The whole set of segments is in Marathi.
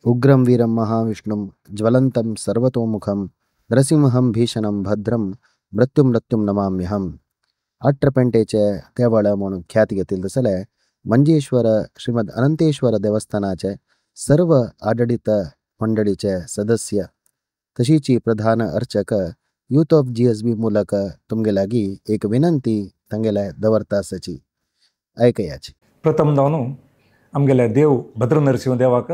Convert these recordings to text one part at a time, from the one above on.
उग्रं वीरं महाविष्णुं ज्वलन्तं सर्वतोमुखं नरसिंहं भीषणं भद्रं मृत्युं नमाम्यहम्. अट्रपेंटेचे देवळ म्हणून ख्याती घेतील तसले मंजेश्वर श्रीमद अनंतेश्वर देवस्थानाचे सर्व आडಳಿತ मंडळीचे सदस्य तशीची प्रधान अर्चक यूथ ऑफ GSB ಮೂಲಕ तुमगे लागी एक विनंती ತಂಗೆಲೆ दवरतासची ऐकयाची. प्रथम जावन आमगेले देव भद्र नरसिंह देवाक,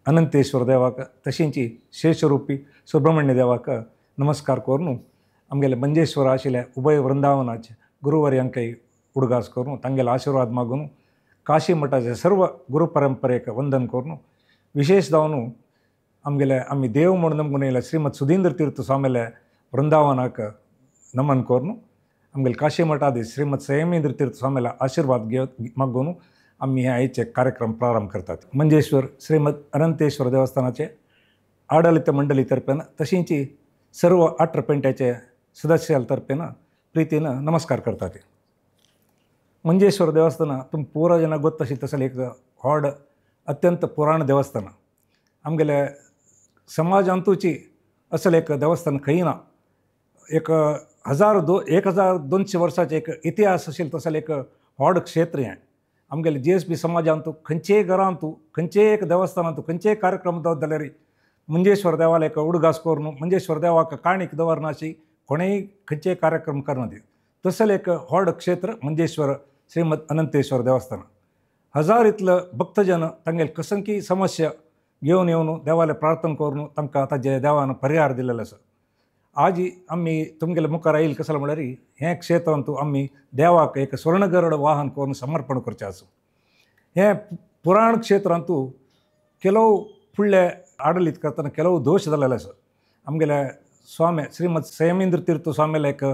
अनंतेश्वर देवाक, तशींची शेषरूपी सुब्रह्मण्य देवाक नमस्कार करून आमगेले मंजेश्वर आशिल्ले उभय वृंदावनाचे गुरुवर्यांकय उडगास करून तांगेले आशीर्वाद मागून काशी मठाचे सर्व गुरु परंपरेक वंदन करून विशेष जावन आमगेले आमी देव म्हणून नमून येयले श्रीमद सुधींद्र तीर्थ स्वामीले वृंदावनाक नमन करून आमगेले काशी मठादी श्रीमद संयमेंद्र तीर्थ स्वामीला आशीर्वाद मागून आम्ही हे आयचे कार्यक्रम प्रारंभ करतात. मंजेश्वर श्रीमद अनंतेश्वर देवस्थानाचे आडಳಿತ मंडळी तर्फेन तशींची सर्व अट्रपेंट्याचे सदस्याल तर्फेन प्रीतीनं नमस्कार करतात. मंजेश्वर देवस्थान तुम पूरा जन ಗೊತ್ತशी तसले एक व्हड अत्यंत पुराण देवस्थान आमगेले समाजांतूची असल एक देवस्थान खंय ना. एक 1200 वर्साचे एक इतिहास असेल तसले एक व्हड क्षेत्र हें आमगेले GSB समाजांतू खंयचेय घरांतू खंयचेय एक देवस्थानांतू खंयचेय कार्यक्रम जावत जाल्यार मंजेश्वर देवाला एक उडगास करून मंजेश्वर देवाक काणीक दवरना अशी कोणेय खंयचेय कार्यक्रम करना दी तसले एक व्हड क्षेत्र मंजेश्वर श्रीमद अनंतेश्वर देवस्थान. हजार इतले भक्तजन तांगेले कसंकी समस्या घेवन येवन देवाले प्रार्थना करून तांकां ताजे देवान पर्याय दिलेलो आसा. आज आम्ही तुमगेले मुखार येईल कसले म्हळ्यार हें क्षेत्रांतू आम्ही देवाक एक स्वर्णगरुड वाहन करून समर्पण करचें आसा. हें पुराण क्षेत्रांतू ಕೆಲವು फुडले आडಳಿत करतना ಕೆಲವು दोश जाल्ले आसा. आमगेले स्वामी श्रीमद संयमेंद्र तीर्थ स्वामीला एक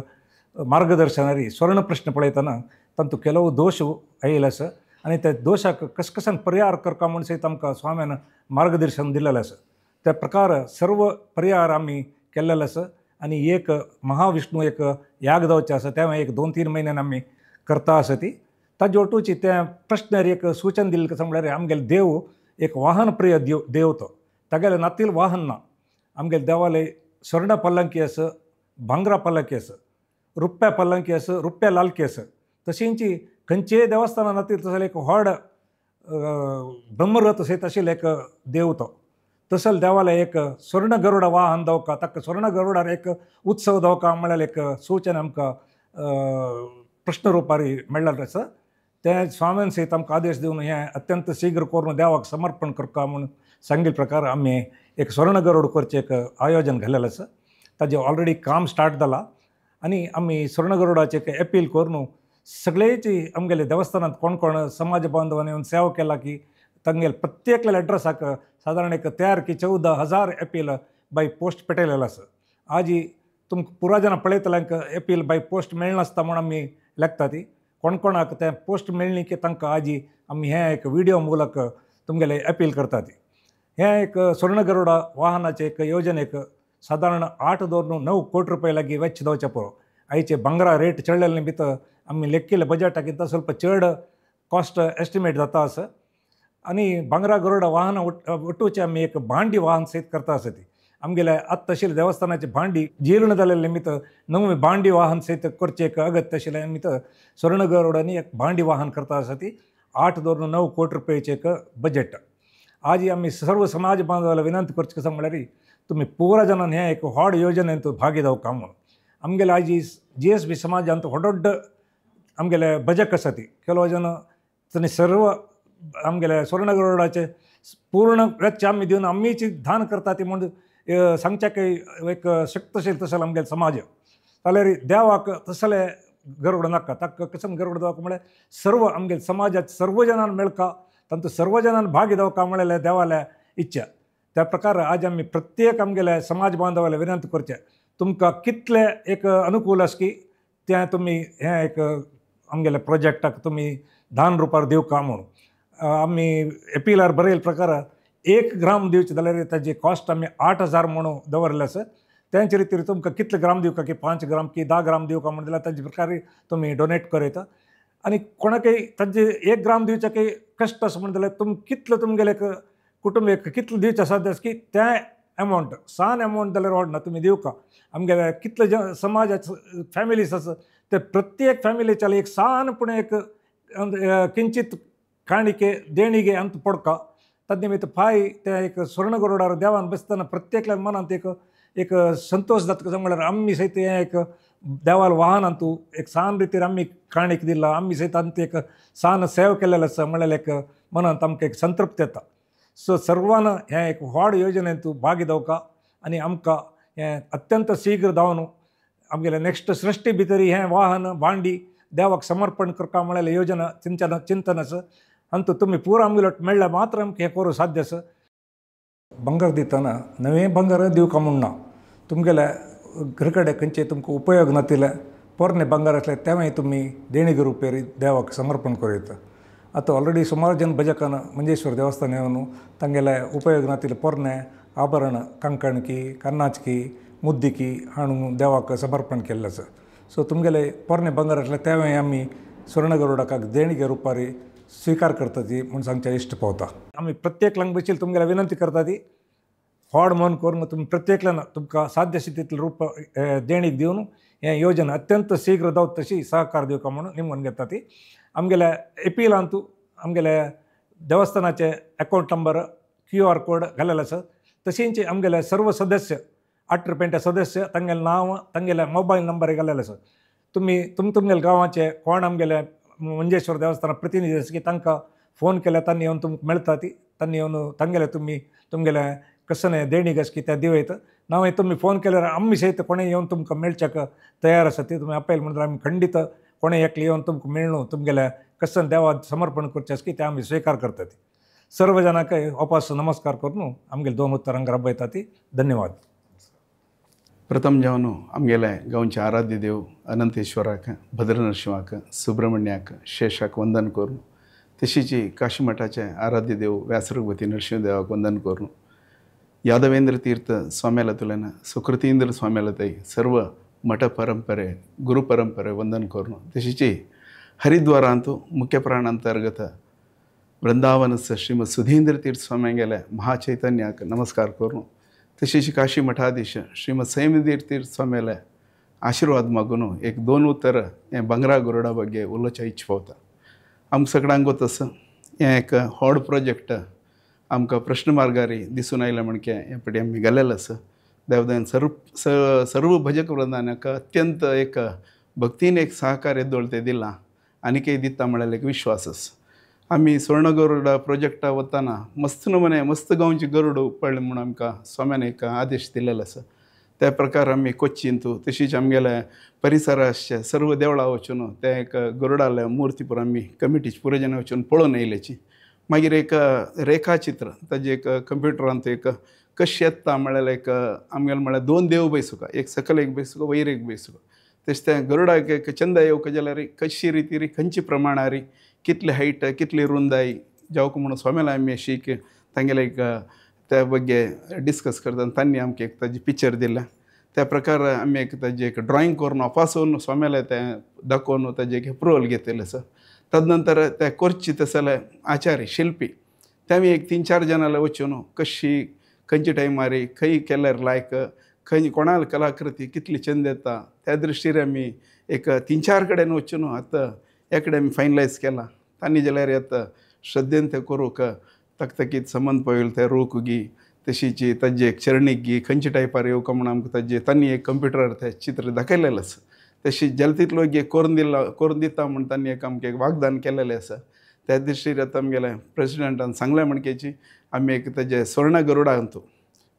मार्गदर्शनारी स्वर्ण प्रश्न पळयतना तांतू ಕೆಲವು दोश आयिल्ले आसा आनी त्या दोशाक कशें पर्याय करता म्हूण सयत आमकां स्वाम्यान मार्गदर्शन दिल्लेलें आसा. त्या प्रकार सर्व पर्याय आमी केल्लेले आसा आनी एक महाविष्णू एक याग जावचें आसा तें एक 2-3 म्हयन्यान आमी करता आसा ती. ताजे वटूची त्या प्रश्नार एक सूचन दिल्लें कशें म्हळ्यार आमगेले देव एक वाहन प्रिय देव तो तागेले नातील वाहन ना. आमगेले देवाले स्वर्ण पल्लंकी आसा, भांगरा पल्लंकी आसा, रुप्या पल्लंकी आसा, रुप्या लालकी आसा. तशींची खंयचेय देवस्थानां नातील तसले एक व्हड ब्रह्मरथ सयत आशिल्लो एक देव तो. तसल देवाला एक स्वर्ण गरुड वाहन जावका ताका स्वर्ण गरुडार एक उत्सव जावका म्हळ्यार एक सूचना आमकां प्रश्न रुपारी मेळ्ळेलें आसा. तें स्वाम्यान सयत आमकां आदेश दिवन हें अत्यंत शीघ्र करून देवाक समर्पण करता म्हणून सांगिल्ले प्रकार आमी एक स्वर्ण गरुड करचें एक आयोजन घाल्लेलें आसा. ताजें ऑलरेडी काम स्टार्ट जालां आनी आमी स्वर्ण गरुडाचें एक अपील करून सगळेची आमगेले देवस्थानांत कोण कोण समाज बांधवांनी येवन सेवा केला की तांगेले प्रत्येक लेटर्साक साधारण एक 13 की 14,000 अपील बाय पोस्ट पेटयलेलो आसा. आज तुमकां पुरा जाणां पळयतल्यांक अपील बाय पोस्ट मेळनासता म्हूण आमी लेखता ती कोण कोणाक तें पोस्ट मेळ्ळी की तांकां आज आमी हें एक व्हिडिओ मूलक तुमगेले अपील करता ती. हें एक स्वर्ण गरुडा वाहनाचे एक येवजणेक साधारण 8-9 कोटी रुपये लागीं वेच्च जावचें पळय. आयचे भांगरा रेट चडलेले निमित्त आमी लेखिल्ले बजेटाकिंत ಸ್ವಲ್ಪ चड कॉस्ट एस्टिमेट जाता आसा आनी भांगरा गरुडा वाहन वटूचे आमी एक भांडी वाहन सयत करता आसा ती. आमगेले आत्ता आशिल्ले देवस्थानाची भांडी जीर्ण जाल्ले निमित्त नवे भांडी वाहन सयत करचें एक अगत्य आशिल्ले निमित्त स्वर्ण गरुडांनी एक भांडी वाहन करता आसा ती 8-9 कोटी रुपयाचें एक बजेट. आज आमी सर्व समाज बांधवाला विनंती करचें कशें म्हळ्यार तुमी पुरा जनान हें एक व्हड योजनेंत भागी जावका म्हणून. आमगेले आज GSB समाजांत व्हड आमगेले बजेट आसा ती केलो जन तांणी सर्व आमगेले स्वर्ण गरुडाचे पूर्ण वेच्च आमी दिवन आमीच दान करता ती म्हणून सांगचें एक शक्तशील तसले आमगेले समाज जाल्यार देवाक तसले गरुड नाका. ताका कशें गरुड जावका म्हळ्यार सर्व आमगेले समाजात सर्व जनान मेळका तांतूं सर्व जनान भागी जावका म्हळ्यार देवाले इच्छा. त्या प्रकार आज आमी प्रत्येक आमगेले समाज बांधवाला विनंती करचें तुमकां कितले एक अनुकूल आसा की तें तुमी हें एक आमगेले प्रोजेक्टाक तुमी दान रुपार दिवका म्हणून. आमी एपिलार बरयले प्रकार 1 ग्राम दिवचे जाल्यार ताजी कॉस्ट आमी 8,000 म्हणून दवरलें आसा. तेंचे रितीर तुमकां कितले ग्राम दिवका की 5 ग्राम की 10 ग्राम दिवका म्हणून जाल्यार ताजे प्रकार तुमी डोनेट करयता. आनी कोणाकय ताजे 1 ग्राम दिवचे काही कश्ट आसा म्हणून जाल्यार कितलो तुमगेले कुटुंब कितलं दिवच्या सध्याच की त्या अमाऊंट सान अमाऊंट जाल्यार व्हडना तुमी दिवका आमगे कितलं समाजाचं फॅमिलीज आसा ते प्रत्येक फॅमिलीच्या एक सानपणे एक किंचित ಕಾಣಿಕೆ ದೇಣಿಗೆ ಅಂತ ಪಡ್ಕ ತದ್ನಿಮಿತ್ತ ಪಾಯಿ ते एक स्वर्ण गरुडार देवान बसताना प्रत्येकल्या मनात एक संतोष जाता कसं म्हणल्यार आम्ही सहित एक देवाल वाहन अंतू एक सान रितीर आम्ही काणीक दिला आम्ही सहित अंत एक सान सेव केलेलं आसा म्हळ्यार एक मनात आमकां एक संतृप्ती येता सो सर्वान हें एक व्हड योजनेंतू भाग घेवका आनी आमकां हें अत्यंत शीघ्र धांवन आमगेलें नेक्स्ट सृश्टी भितर हें वाहन भांडी देवाक समर्पण करता म्हळ्यार योजना चिंतन आसा अंतू तुम्ही पुरो आमगेलो मेळ्ळ्यार मात्र आमकां हें करूं साध्य आसा बंगार दितना नवें बंगार दिवका म्हूण ना तुमगेल्या घर कडेन खंयचे तुमकां उपयोग नातिले पोरणे बंगार आसले तेवूय तुमी देणगी रुपेरी देवाक समर्पण करूं येता आतां ऑलरेडी सुमार जन भजकान मंजेश्वर देवस्थान येवन तांगेले उपयोग नातिले पोरणे आभरण कंकणकी कर्नाचकी मुद्दिकी हाडून देवाक समर्पण केल्लें आसा सो तुमगेले पोरणे बंगार आसले तेवूय आमी स्वर्ण गरुडाक देणगे रुपारी स्वीकार करता ती म्हणून सांगच्या इश्ट पावता आमी प्रत्येकल्यान बशील तुमगेल्या विनंती करता ती व्हड मन करून तुमी प्रत्येकल्यान तुमकां साध्य स्थितींतले रूप देणीक दिवन हें योजना अत्यंत शीघ्र जावं तशी सहकार दिवका म्हणून निमून घेता ती आमगेल्या एपिलांतू आमगेले देवस्थानाचे अकावंट नंबर QR कोड घालेलो आसा तशींच आमगेले सर्व सदस्य 8 सदस्य तांगेलें नांव तांगेले मोबायल नंबर घालेलो आसा तुमगेल्या गांवाचे कोण आमगेले मंजेश्वर देवस्थाना प्रतिनिधी आसा की तांकां फोन केल्यार तांणी येवन तुमकां मेळटा ती तांणी येवन तांगेले तुमगेले कसं देणीक आसा की ते दिवयता नाव तुमी फोन केल्यार आमी सहित कोणें येवन तुमकां मेळच्याक तयार आसा ती तुमी आपयल म्हणल्यार आमी खंडीत कोणें एकले येवन तुमकां मेळून तुमगेल्या कसन देवाक समर्पण करचें आसा की ते आमी स्वीकार करता ती सर्व जाणांक वापस नमस्कार करून आमगेले 2 उतरांक राबयता ती धन्यवाद प्रथम जावन आमगेले गांवचे आराध्य देव अनंतेश्वराक भद्रनरशिंवाक सुब्रमण्याक शेषाक वंदन करून तशीच काशी मठाचे आराध्य देव व्यासरघुपती नरसिंहदेवाक वंदन करून यादवेंद्र तीर्थ स्वाम्याला तुलन सुकृतींद्र स्वाम्याला तै सर्व मठ परंपरे गुरु परंपरे वंदन करून तशीच हरिद्वारांतू मुख्य प्राणांतर्गत वृंदावनस श्रीमद सुधींद्र तीर्थ स्वाम्यांगेले महाचैतन्याक नमस्कार करून तशीच काशी मठाधीश श्रीमद संयमतीर तीर्थ स्वाम्याले आशीर्वाद मागून एक 2 उतर हें बंगरा गरुडा बग्गे उलोवचे इच्छ पावता आमकां सगळ्यांक गोत हें एक व्हड प्रोजेक्ट आमकां प्रश्न मार्गारी दिसून आयलें म्हणके हे फाटी आमी घालेलें आसा देवदान सर्व भजक वृंदानाक अत्यंत एक भक्तीन एक सहकार्य दोळ ते दिलां आनीकय दिता म्हळ्यार एक विश्वास आसा आमी स्वर्ण गरुडा प्रोजेक्टा वताना मस्त नमुने मस्त गांवची गरुड पडले म्हणून आमकां स्वाम्यान एक आदेश दिलेलो आसा त्या प्रकार आमी कोच्चींतू तशीच आमगेल्या परिसराचे सर्व देवळां वचून ते एक गरुडाल्या मूर्ती पुरो आमी कमिटीची पुरो जन वचून पळोवन येयलेची मागीर एक रेखाचित्र ताजे एक कंप्युटरांत एक कशी येता म्हळ्यार एक आमगेले म्हळ्यार 2 देव बैसुका एक सकल एक बैसुका वयर एक बैसुका तशें तें गरुडाक एक चंदा येवका जाल्यार कशी रितीरी खंयची प्रमाणारी कितली हायट कितली रुंदाई जावक म्हणून स्वाम्याला आमी अशी तांगेले एक त्या बग्गे डिस्कस करता तांणी आमकां एक ताजी पिक्चर दिल्या त्या प्रकार आमी एक ताजें एक ड्रॉइंग करून वापसून स्वाम्याला तें दाखोवन ताजें एक अप्रुवल घेतलेलें आसा तदनंतर ते करची तसले आचार्य शिल्पी तेमी एक 3-4 जनांला वचून कशी खंयचे टायमार खंय केल्यार लायक खंय कोणाल कलाकृती कितली चंद येता त्या दृश्टीर आमी एक 3-4 कडेन वचून आतां एकडे आमी फायनलायज केलां तांणी जाल्यार आतां श्रद्धेन तें करूंक तकतकीत संबंद पळयल ते रोक गी तशीच ताजे एक चरणीक गी खंयचे टायपार येवका म्हणून आमकां ताजे तांणी एक कंप्युटरार तें चित्र दाखयलेलें आसा तशी जल तितलो करून दिता म्हणून तांणी एक आमकां एक वाग्दान केलेलें आसा त्या दृश्टीर आतां आमगेले प्रेसिडेंटान सांगलें म्हणकेची आमी एक ताजे स्वर्ण गरुडांतू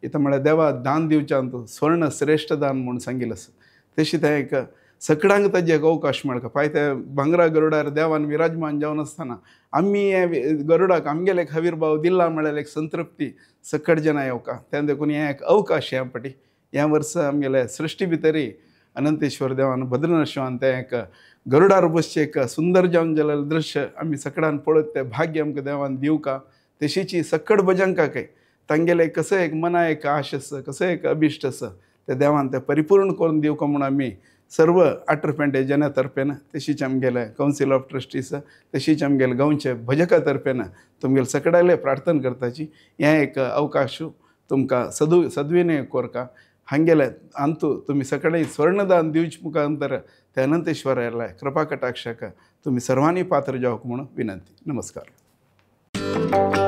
इथं म्हळ्यार देवा दान दिवच्यांतू स्वर्ण श्रेष्ठ दान म्हणून सांगिल्लें आसा तशी तें एक सकडांक ताजे एक अवकाश मेळटा पाय ते भांगरा गरुडार देवान विराजमान जावन आसतना आमी हे गरुडाक आमगेले एक हवीरभाव दिला म्हळ्यार एक संतृप्ती सकड जना येवका तें देखून हें एक अवकाश ह्या फाटी ह्या वर्सा आमगेले सृश्टी भितरी अनंतेश्वर देवान भद्रनरशिंवान तें एक गरुडार बसचें एक सुंदर जावन जालेलें दृश्य आमी सकडान पळयत तें भाग्य आमकां देवान दिवका तशीच सकड भजंकाकय तांगेले कसं एक मना एक आश आसा कसं एक अभिश्ट आसा ते देवान ते परिपूर्ण करून दिवका म्हणून आमी सर्व 8 पेंटे जना तर्फेन तशीच आमगेले काउन्सिल ऑफ ट्रस्टीज तशीच आमगेले गांवचे भजका तर्फेन तुमगेले सकडाले प्रार्थना करताची हें एक अवकाश तुमकां सद्विनय कोरका हांगेले अंतू तुम्ही सकाळी स्वर्णदान दिवचे मुखांतर त्या अनंतेश्वराला कृपा कटाक्षाक तुम्ही सर्वांनी पात्र जावक म्हणून विनंती. नमस्कार.